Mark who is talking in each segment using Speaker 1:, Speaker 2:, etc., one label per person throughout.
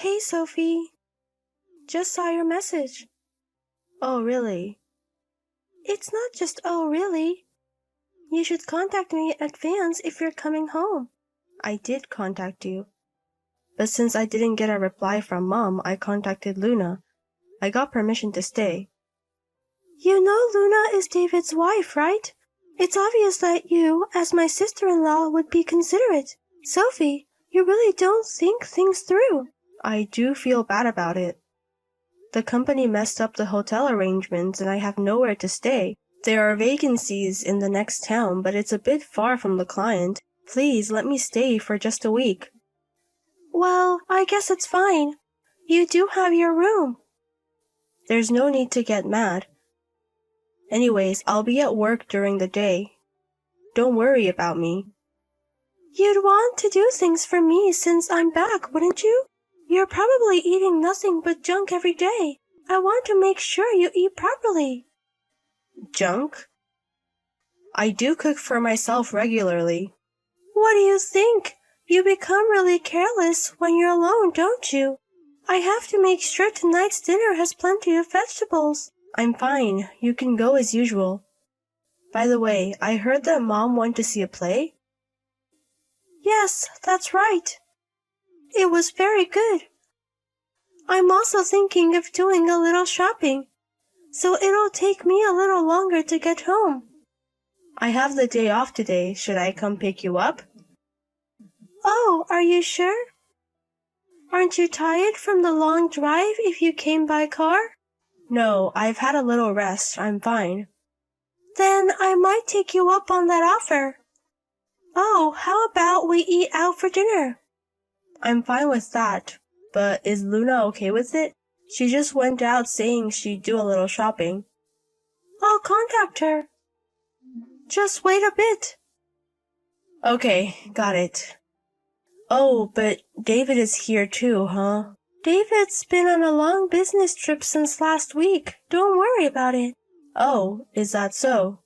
Speaker 1: Hey, Sophie. Just saw your message. Oh, really? It's not just oh, really. You should contact me in advance if you're coming home. I did contact you. But since I didn't get a reply from Mom, I contacted Luna. I got permission to stay. You know Luna is David's wife, right? It's obvious that you, as my sister-in-law, would be considerate. Sophie, you really don't think things through. I do feel bad about it. The company messed up the hotel arrangements and I have nowhere to stay. There are vacancies in the next town, but it's a bit far from the client. Please let me stay for just a week. Well, I guess it's fine. You do have your room. There's no need to get mad. Anyways, I'll be at work during the day. Don't worry about me. You'd want to do things for me since I'm back, wouldn't you? You're probably eating nothing but junk every day. I want to make sure you eat properly. Junk? I do cook for myself regularly. What do you think? You become really careless when you're alone, don't you? I have to make sure tonight's dinner has plenty of vegetables. I'm fine. You can go as usual. By the way, I heard that Mom went to see a play? Yes, that's right. It was very good. I'm also thinking of doing a little shopping, so it'll take me a little longer to get home. I have the day off today. Should I come pick you up? Oh, are you sure? Aren't you tired from the long drive if you came by car? No, I've had a little rest. I'm fine. Then I might take you up on that offer. Oh, how about we eat out for dinner? I'm fine with that, but is Luna okay with it? She just went out saying she'd do a little shopping. I'll contact her. Just wait a bit. Okay, got it. Oh, but David is here too, huh? David's been on a long business trip since last week. Don't worry about it. Oh, is that so?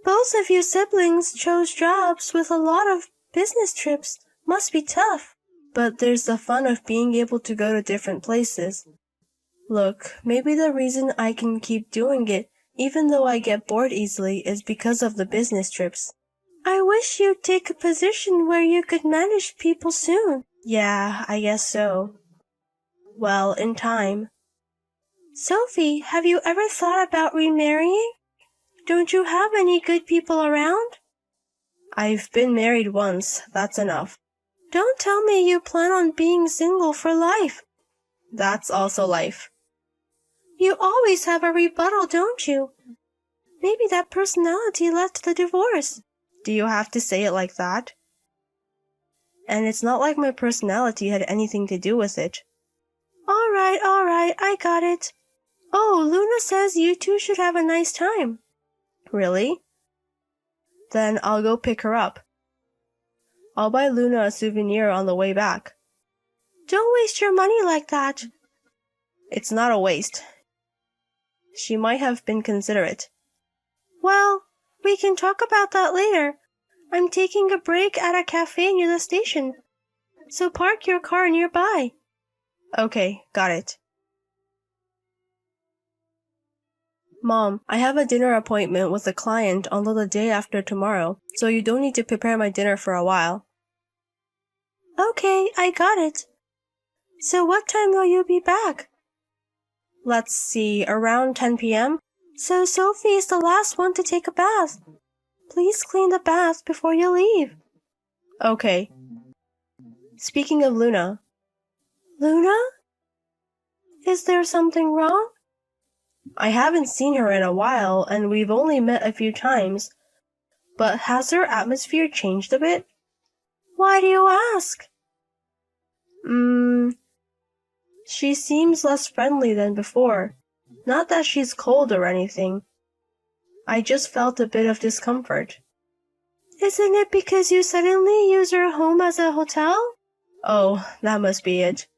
Speaker 1: Both of you siblings chose jobs with a lot of business trips. Must be tough. But there's the fun of being able to go to different places. Look, maybe the reason I can keep doing it, even though I get bored easily, is because of the business trips. I wish you'd take a position where you could manage people soon. Yeah, I guess so. Well, in time. Sophie, have you ever thought about remarrying? Don't you have any good people around? I've been married once. That's enough. Don't tell me you plan on being single for life. That's also life. You always have a rebuttal, don't you? Maybe that personality led to the divorce. Do you have to say it like that? And it's not like my personality had anything to do with it. All right, I got it. Oh, Luna says you two should have a nice time. Really? Then I'll go pick her up. I'll buy Luna a souvenir on the way back. Don't waste your money like that. It's not a waste. She might have been considerate. Well, we can talk about that later. I'm taking a break at a cafe near the station, so park your car nearby. Okay, got it. Mom, I have a dinner appointment with a client on the day after tomorrow, so you don't need to prepare my dinner for a while. Okay, I got it. So what time will you be back? Let's see, around 10 p.m.? So Sophie is the last one to take a bath. Please clean the bath before you leave. Okay. Speaking of Luna. Luna? Is there something wrong? I haven't seen her in a while, and we've only met a few times. But has her atmosphere changed a bit? Why do you ask? She seems less friendly than before. Not that she's cold or anything. I just felt a bit of discomfort. Isn't it because you suddenly use your home as a hotel? Oh, that must be it.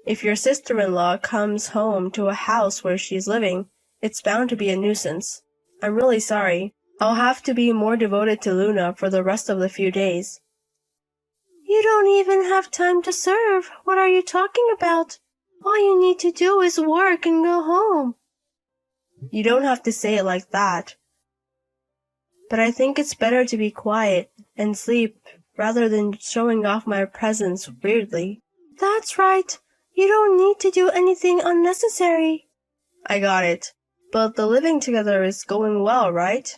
Speaker 1: If your sister-in-law comes home to a house where she's living, it's bound to be a nuisance. I'm really sorry. I'll have to be more devoted to Luna for the rest of the few days. You don't even have time to serve. What are you talking about? All you need to do is work and go home. You don't have to say it like that. But I think it's better to be quiet and sleep rather than showing off my presence weirdly. That's right. You don't need to do anything unnecessary. I got it. But the living together is going well, right?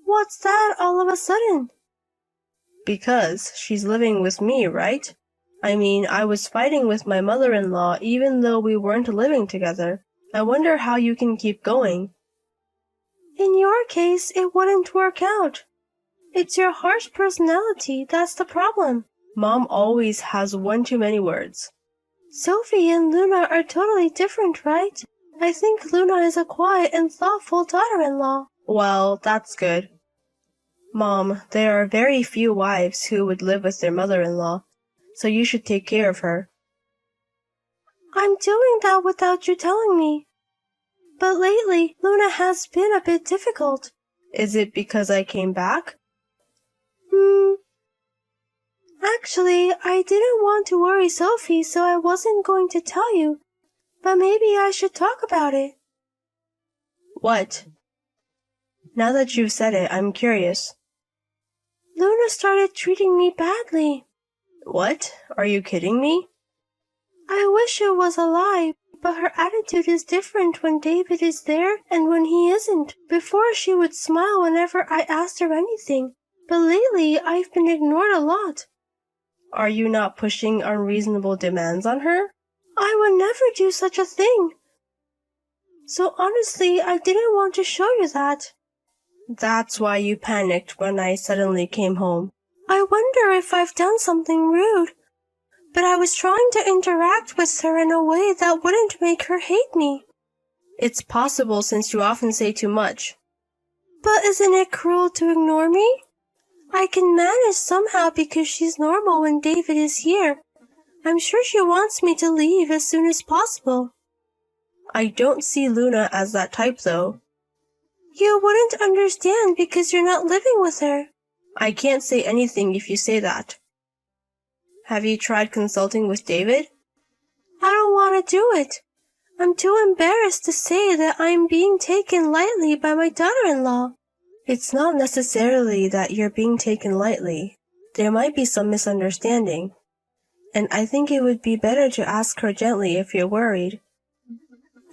Speaker 1: What's that all of a sudden? Because she's living with me, right? I mean, I was fighting with my mother-in-law even though we weren't living together. I wonder how you can keep going. In your case, it wouldn't work out. It's your harsh personality that's the problem. Mom always has one too many words. Sophie and Luna are totally different, right? I think Luna is a quiet and thoughtful daughter-in-law. Well, that's good. Mom, there are very few wives who would live with their mother-in-law, so you should take care of her. I'm doing that without you telling me. But lately, Luna has been a bit difficult. Is it because I came back? Actually, I didn't want to worry Sophie, so I wasn't going to tell you. But maybe I should talk about it. What? Now that you've said it, I'm curious. Luna started treating me badly. What? Are you kidding me? I wish it was a lie, but her attitude is different when David is there and when he isn't. Before she would smile whenever I asked her anything, but lately I've been ignored a lot. Are you not pushing unreasonable demands on her? I would never do such a thing. So honestly, I didn't want to show you that. That's why you panicked when I suddenly came home. I wonder if I've done something rude. But I was trying to interact with her in a way that wouldn't make her hate me. It's possible since you often say too much. But isn't it cruel to ignore me? I can manage somehow because she's normal when David is here. I'm sure she wants me to leave as soon as possible. I don't see Luna as that type, though. You wouldn't understand because you're not living with her. I can't say anything if you say that. Have you tried consulting with David? I don't want to do it. I'm too embarrassed to say that I'm being taken lightly by my daughter-in-law. It's not necessarily that you're being taken lightly. There might be some misunderstanding. And I think it would be better to ask her gently if you're worried.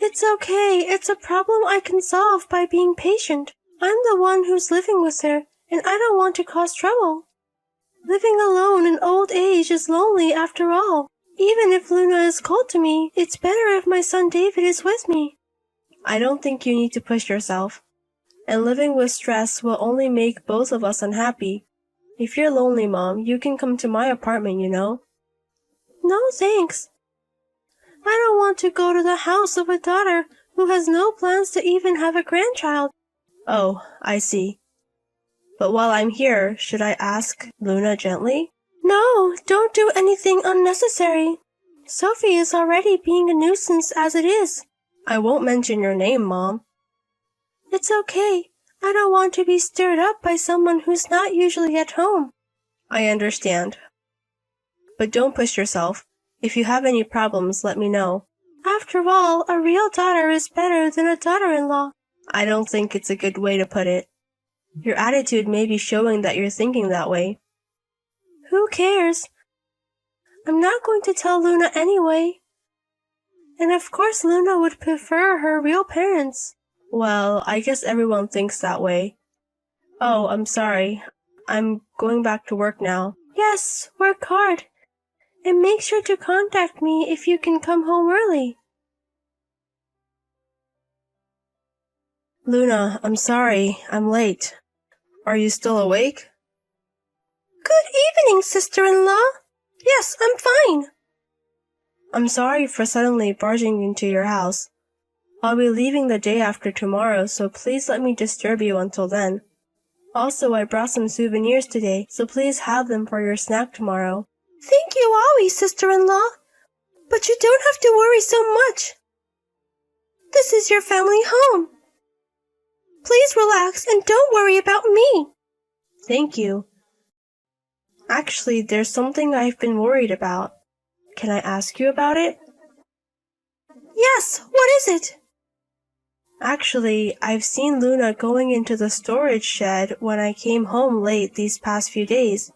Speaker 1: It's okay. It's a problem I can solve by being patient. I'm the one who's living with her, and I don't want to cause trouble. Living alone in old age is lonely after all. Even if Luna is cold to me, it's better if my son David is with me. I don't think you need to push yourself. And living with stress will only make both of us unhappy. If you're lonely, Mom, you can come to my apartment, you know. No, thanks. I don't want to go to the house of a daughter who has no plans to even have a grandchild. Oh, I see. But while I'm here, should I ask Luna gently? No, don't do anything unnecessary. Sophie is already being a nuisance as it is. I won't mention your name, Mom. It's okay. I don't want to be stirred up by someone who's not usually at home. I understand. But don't push yourself. If you have any problems, let me know. After all, a real daughter is better than a daughter-in-law. I don't think it's a good way to put it. Your attitude may be showing that you're thinking that way. Who cares? I'm not going to tell Luna anyway. And of course Luna would prefer her real parents. Well, I guess everyone thinks that way. Oh, I'm sorry. I'm going back to work now. Yes, work hard. And make sure to contact me if you can come home early. Luna, I'm sorry. I'm late. Are you still awake? Good evening, sister-in-law. Yes, I'm fine. I'm sorry for suddenly barging into your house. I'll be leaving the day after tomorrow, so please let me disturb you until then. Also, I brought some souvenirs today, so please have them for your snack tomorrow. Thank you always, sister-in-law. But you don't have to worry so much. This is your family home. Please relax and don't worry about me. Thank you. Actually, there's something I've been worried about. Can I ask you about it? Yes, what is it? Actually, I've seen Luna going into the storage shed when I came home late these past few days.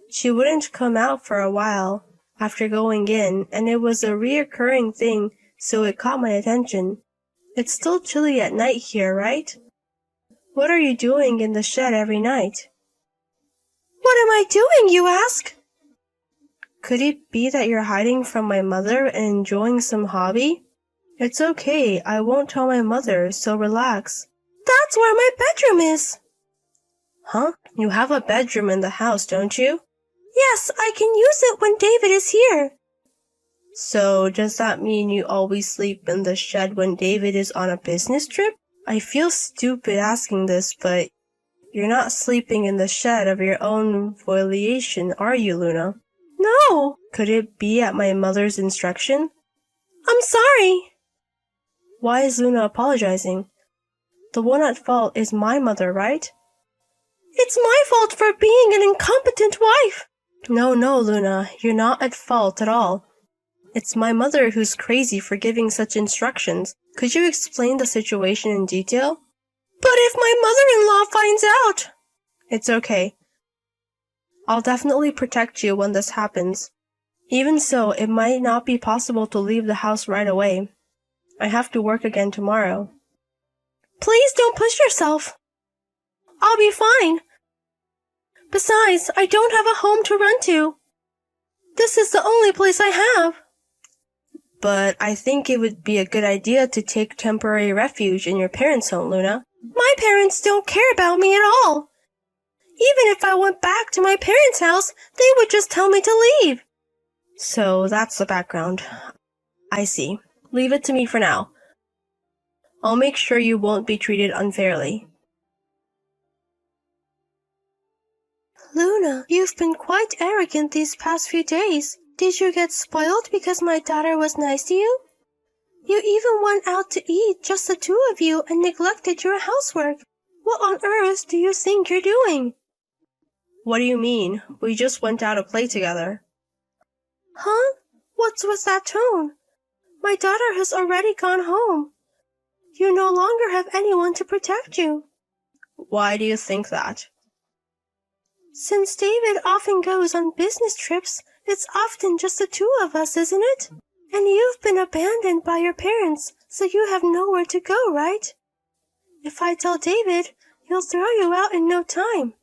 Speaker 1: She wouldn't come out for a while after going in, and it was a reoccurring thing, so it caught my attention. It's still chilly at night here, right? What are you doing in the shed every night? What am I doing, you ask? Could it be that you're hiding from my mother and enjoying some hobby? It's okay, I won't tell my mother, so relax. That's where my bedroom is. Huh? You have a bedroom in the house, don't you? Yes, I can use it when David is here. So, does that mean you always sleep in the shed when David is on a business trip? I feel stupid asking this, but you're not sleeping in the shed of your own volition, are you, Luna? No. Could it be at my mother's instruction? I'm sorry. Why is Luna apologizing? The one at fault is my mother, right? It's my fault for being an incompetent wife. No, Luna, you're not at fault at all. It's my mother who's crazy for giving such instructions. Could you explain the situation in detail? But if my mother-in-law finds out... It's okay. I'll definitely protect you when this happens. Even so, it might not be possible to leave the house right away. I have to work again tomorrow. Please don't push yourself. I'll be fine. Besides, I don't have a home to run to. This is the only place I have. But I think it would be a good idea to take temporary refuge in your parents' home, Luna. My parents don't care about me at all. Even if I went back to my parents' house, they would just tell me to leave. So that's the background. I see. Leave it to me for now. I'll make sure you won't be treated unfairly. Luna, you've been quite arrogant these past few days. Did you get spoiled because my daughter was nice to you? You even went out to eat, just the two of you, and neglected your housework. What on earth do you think you're doing? What do you mean? We just went out to play together. Huh? What's with that tone? My daughter has already gone home. You no longer have anyone to protect you. Why do you think that? Since David often goes on business trips, it's often just the two of us, isn't it? And you've been abandoned by your parents, so you have nowhere to go, right? If I tell David, he'll throw you out in no time.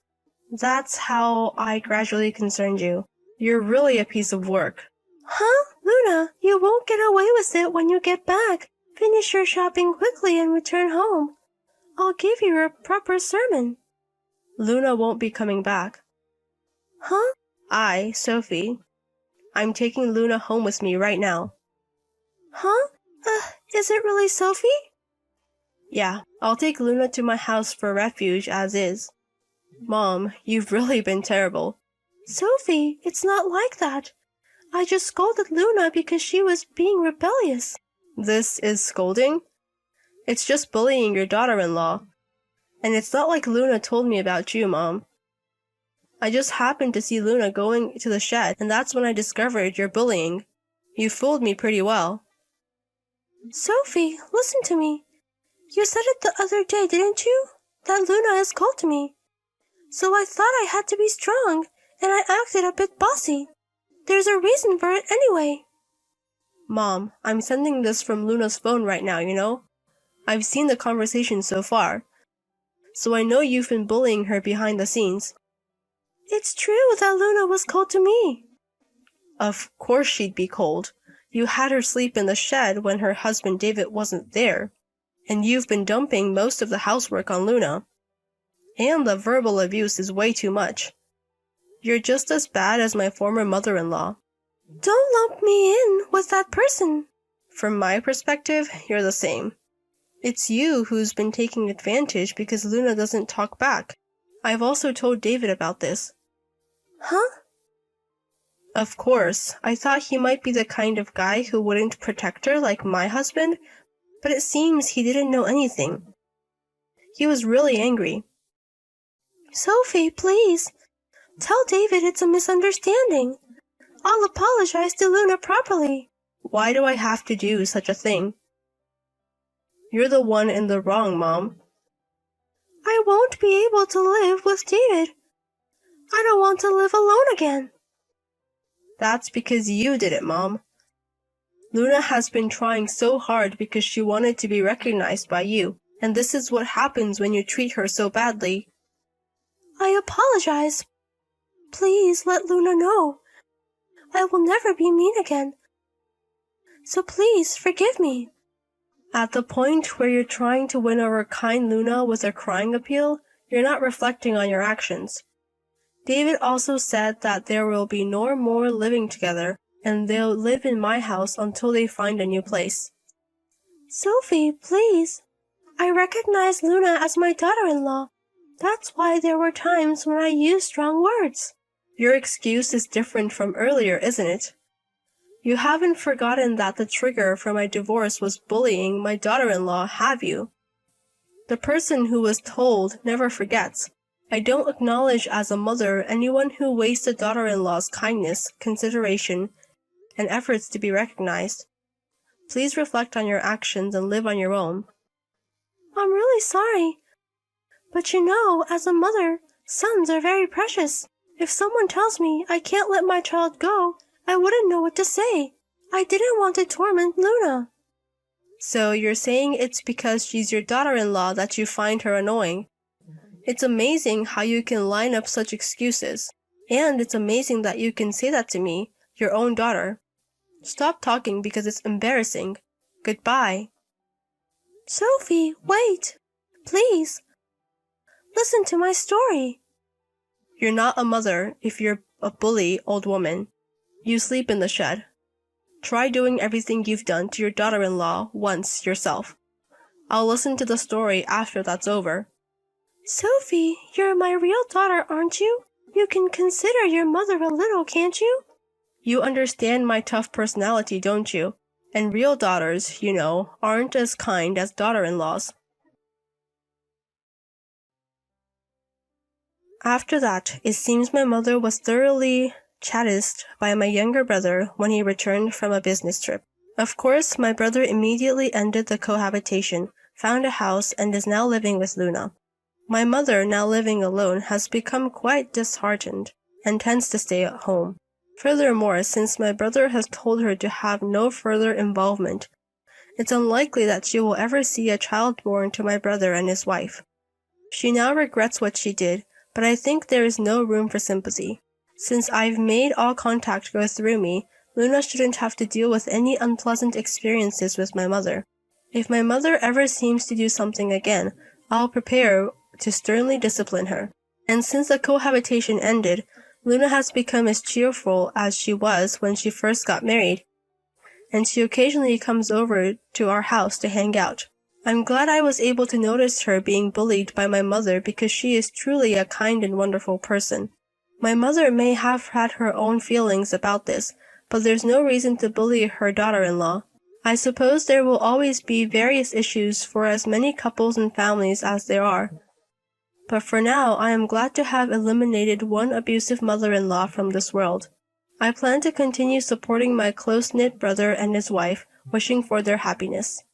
Speaker 1: That's how I gradually concerned you. You're really a piece of work. Huh? Luna, you won't get away with it when you get back. Finish your shopping quickly and return home. I'll give you a proper sermon. Luna won't be coming back. Huh? Sophie. I'm taking Luna home with me right now. Huh? Is it really Sophie? Yeah, I'll take Luna to my house for refuge as is. Mom, you've really been terrible. Sophie, it's not like that. I just scolded Luna because she was being rebellious. This is scolding? It's just bullying your daughter-in-law. And it's not like Luna told me about you, Mom. I just happened to see Luna going to the shed, and that's when I discovered your bullying. You fooled me pretty well. Sophie, listen to me. You said it the other day, didn't you? That Luna is cold to me. So I thought I had to be strong, and I acted a bit bossy. There's a reason for it anyway. Mom, I'm sending this from Luna's phone right now, you know? I've seen the conversation so far. So I know you've been bullying her behind the scenes. It's true that Luna was cold to me. Of course she'd be cold. You had her sleep in the shed when her husband David wasn't there. And you've been dumping most of the housework on Luna. And the verbal abuse is way too much. You're just as bad as my former mother-in-law. Don't lump me in with that person. From my perspective, you're the same. It's you who's been taking advantage because Luna doesn't talk back. I've also told David about this. Huh? Of course, I thought he might be the kind of guy who wouldn't protect her like my husband, but it seems he didn't know anything. He was really angry. Sophie, please. Tell David it's a misunderstanding. I'll apologize to Luna properly.
Speaker 2: Why do I have to do such a thing? You're the one in the wrong, Mom.
Speaker 1: I won't be able to live with David. I don't want to live alone again.
Speaker 2: That's because you did it, Mom. Luna has been trying so hard because she wanted to be recognized by you, and this is what happens when you treat her so badly.
Speaker 1: I apologize. Please let Luna know. I will never be mean again. So please forgive me.
Speaker 2: At the point where you're trying to win over kind Luna with a crying appeal, you're not reflecting on your actions. David also said that there will be no more living together, and they'll live in my house until they find a new place.
Speaker 1: Sophie, please. I recognize Luna as my daughter-in-law. That's why there were times when I used strong words.
Speaker 2: Your excuse is different from earlier, isn't it? You haven't forgotten that the trigger for my divorce was bullying my daughter-in-law, have you? The person who was told never forgets. I don't acknowledge as a mother anyone who wastes a daughter-in-law's kindness, consideration, and efforts to be recognized. Please reflect on your actions and live on your own.
Speaker 1: I'm really sorry. But you know, as a mother, sons are very precious. If someone tells me I can't let my child go, I wouldn't know what to say. I didn't want to torment Luna.
Speaker 2: So you're saying it's because she's your daughter-in-law that you find her annoying. It's amazing how you can line up such excuses. And it's amazing that you can say that to me, your own daughter. Stop talking because it's embarrassing. Goodbye.
Speaker 1: Sophie, wait. Please. Listen to my story.
Speaker 2: You're not a mother if you're a bully old woman. You sleep in the shed. Try doing everything you've done to your daughter-in-law once yourself. I'll listen to the story after that's over.
Speaker 1: Sophie, you're my real daughter, aren't you? You can consider your mother a little, can't you?
Speaker 2: You understand my tough personality, don't you? And real daughters, you know, aren't as kind as daughter-in-laws. After that, it seems my mother was thoroughly chastised by my younger brother when he returned from a business trip. Of course, my brother immediately ended the cohabitation, found a house, and is now living with Luna. My mother, now living alone, has become quite disheartened and tends to stay at home. Furthermore, since my brother has told her to have no further involvement, it's unlikely that she will ever see a child born to my brother and his wife. She now regrets what she did, but I think there is no room for sympathy. Since I've made all contact go through me, Luna shouldn't have to deal with any unpleasant experiences with my mother. If my mother ever seems to do something again, I'll prepare to sternly discipline her. And since the cohabitation ended, Luna has become as cheerful as she was when she first got married, and she occasionally comes over to our house to hang out. I'm glad I was able to notice her being bullied by my mother because she is truly a kind and wonderful person. My mother may have had her own feelings about this, but there's no reason to bully her daughter-in-law. I suppose there will always be various issues for as many couples and families as there are. But for now, I am glad to have eliminated one abusive mother-in-law from this world. I plan to continue supporting my close-knit brother and his wife, wishing for their happiness.